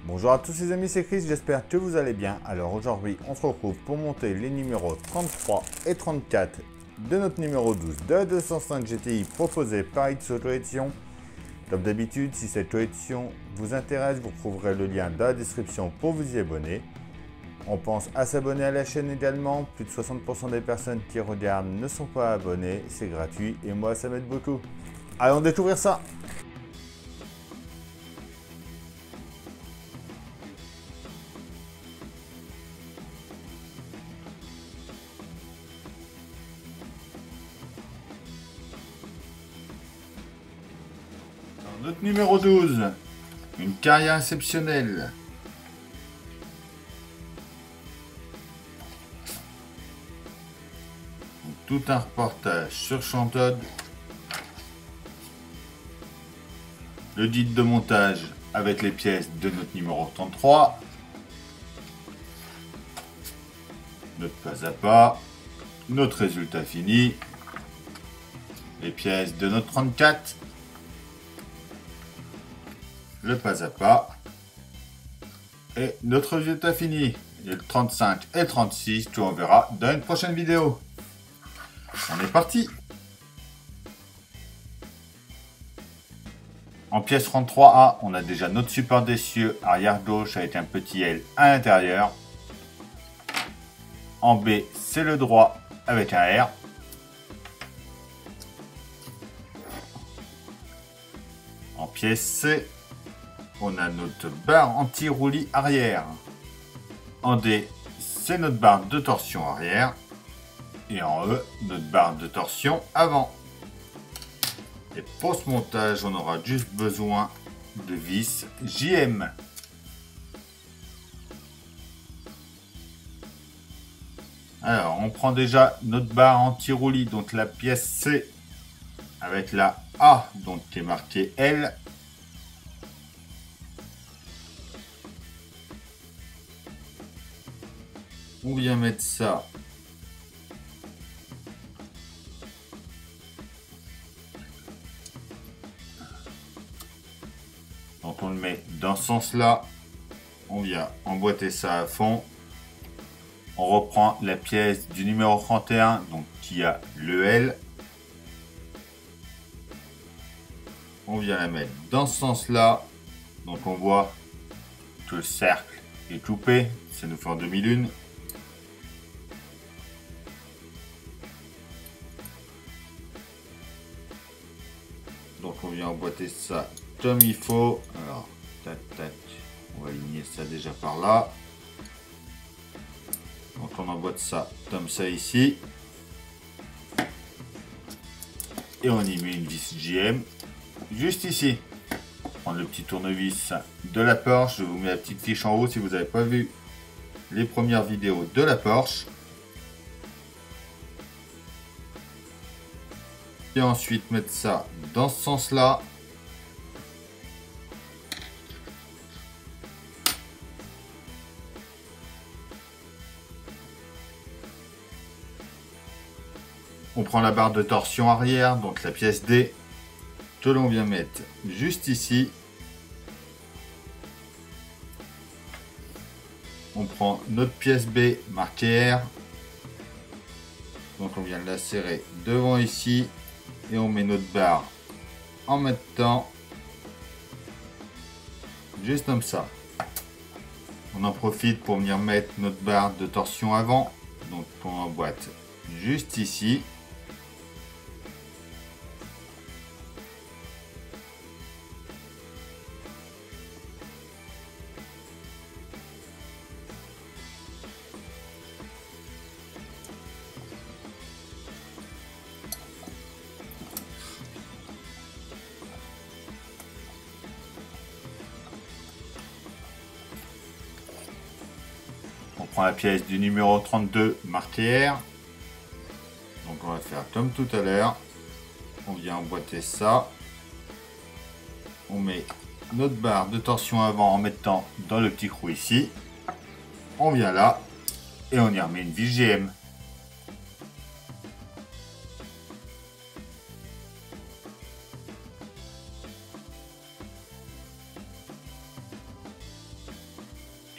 Bonjour à tous les amis, c'est Chris, j'espère que vous allez bien. Alors aujourd'hui, on se retrouve pour monter les numéros 33 et 34 de notre numéro 12 de la 205 GTI proposé par It's Collection. Comme d'habitude, si cette collection vous intéresse, vous trouverez le lien dans la description pour vous y abonner. On pense à s'abonner à la chaîne également. Plus de 60% des personnes qui regardent ne sont pas abonnées, c'est gratuit et moi ça m'aide beaucoup. Allons découvrir ça. Notre numéro 12, une carrière exceptionnelle. Tout un reportage sur Chantod. Le guide de montage avec les pièces de notre numéro 33. Notre pas à pas. Notre résultat fini. Les pièces de notre 34. Le pas à pas. Et notre résultat fini. Et le 35 et 36, tu en verras dans une prochaine vidéo. On est parti. En pièce 33A, on a déjà notre support d'essieu arrière gauche avec un petit L à l'intérieur. En B, c'est le droit avec un R. En pièce C, on a notre barre anti-roulis arrière. En D, c'est notre barre de torsion arrière. Et en E, notre barre de torsion avant. Et pour ce montage, on aura juste besoin de vis JM. Alors, on prend déjà notre barre anti-roulis, donc la pièce C, avec la A, donc qui est marquée L. On vient mettre ça donc on le met dans ce sens-là. On vient emboîter ça à fond. On reprend la pièce du numéro 31, donc qui a le L. On vient la mettre dans ce sens-là. Donc on voit que le cercle est coupé. Ça nous fait en demi-lune. Donc on vient emboîter ça comme il faut. Alors, tac, tac. On va aligner ça déjà par là. Donc on emboîte ça comme ça ici. Et on y met une vis JM juste ici. Prendre le petit tournevis de la Porsche. Je vous mets la petite fiche en haut si vous n'avez pas vu les premières vidéos de la Porsche. Et ensuite mettre ça dans ce sens-là. On prend la barre de torsion arrière, donc la pièce D, que l'on vient mettre juste ici. On prend notre pièce B marquée R. Donc on vient la serrer devant ici. Et on met notre barre en même temps. Juste comme ça. On en profite pour venir mettre notre barre de torsion avant. Donc on emboîte juste ici. On prend la pièce du numéro 32 marquée R. Donc on va faire comme tout à l'heure. On vient emboîter ça. On met notre barre de torsion avant en mettant dans le petit trou ici. On vient là et on y remet une vis GM.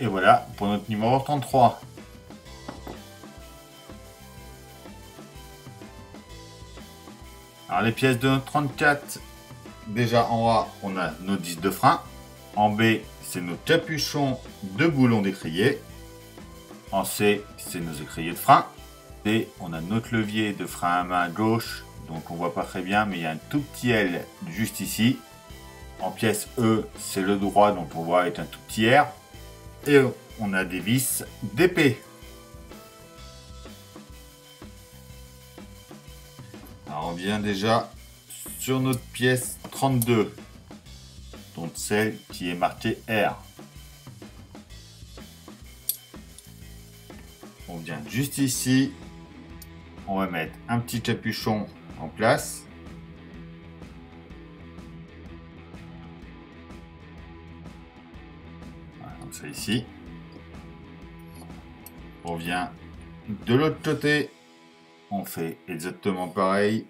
Et voilà pour notre numéro 33. Alors les pièces de notre 34, déjà en A, on a nos 10 de frein. En B, c'est nos capuchons de boulons d'étrier. En C, c'est nos étriers de frein. D, on a notre levier de frein à main gauche, donc on voit pas très bien, mais il y a un tout petit L juste ici. En pièce E, c'est le droit, donc on voit avec un tout petit R. Et on a des vis d'épée. Alors on vient déjà sur notre pièce 32, donc celle qui est marquée R. On vient juste ici, on va mettre un petit capuchon en place. Voilà, comme ça ici. On vient de l'autre côté, on fait exactement pareil.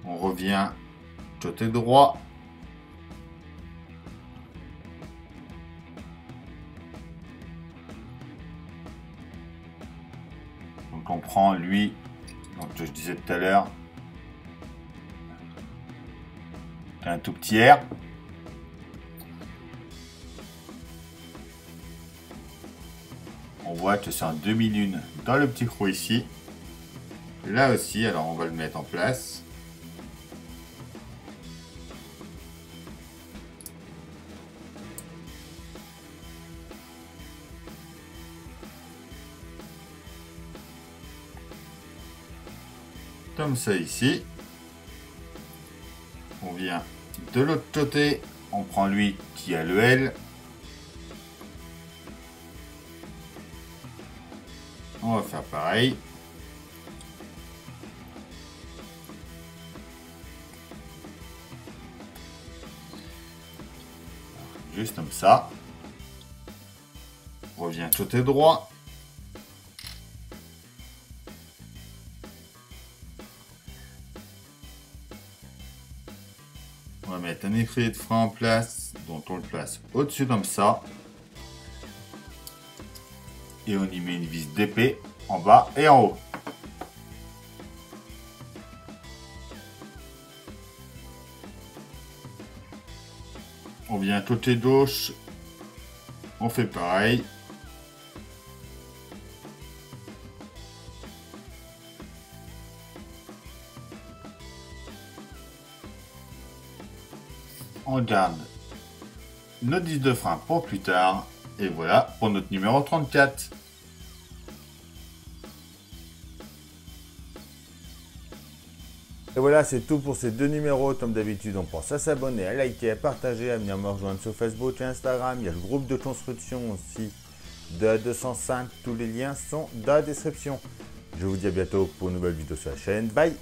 On revient côté droit. Donc on prend lui, donc je disais tout à l'heure, un tout petit R. On voit que c'est un demi-lune dans le petit creux ici. Là aussi, alors on va le mettre en place. Comme ça ici. On vient de l'autre côté, on prend lui qui a le L. On va faire pareil. Juste comme ça. On revient côté droit. On va mettre un étrier de frein en place, donc on le place au-dessus comme ça. Et on y met une vis d'épée en bas et en haut. On vient côté gauche, on fait pareil. On garde nos 10 de frein pour plus tard. Et voilà pour notre numéro 34. Et voilà, c'est tout pour ces deux numéros. Comme d'habitude, on pense à s'abonner, à liker, à partager, à venir me rejoindre sur Facebook et Instagram. Il y a le groupe de construction aussi de A205. Tous les liens sont dans la description. Je vous dis à bientôt pour une nouvelle vidéo sur la chaîne. Bye!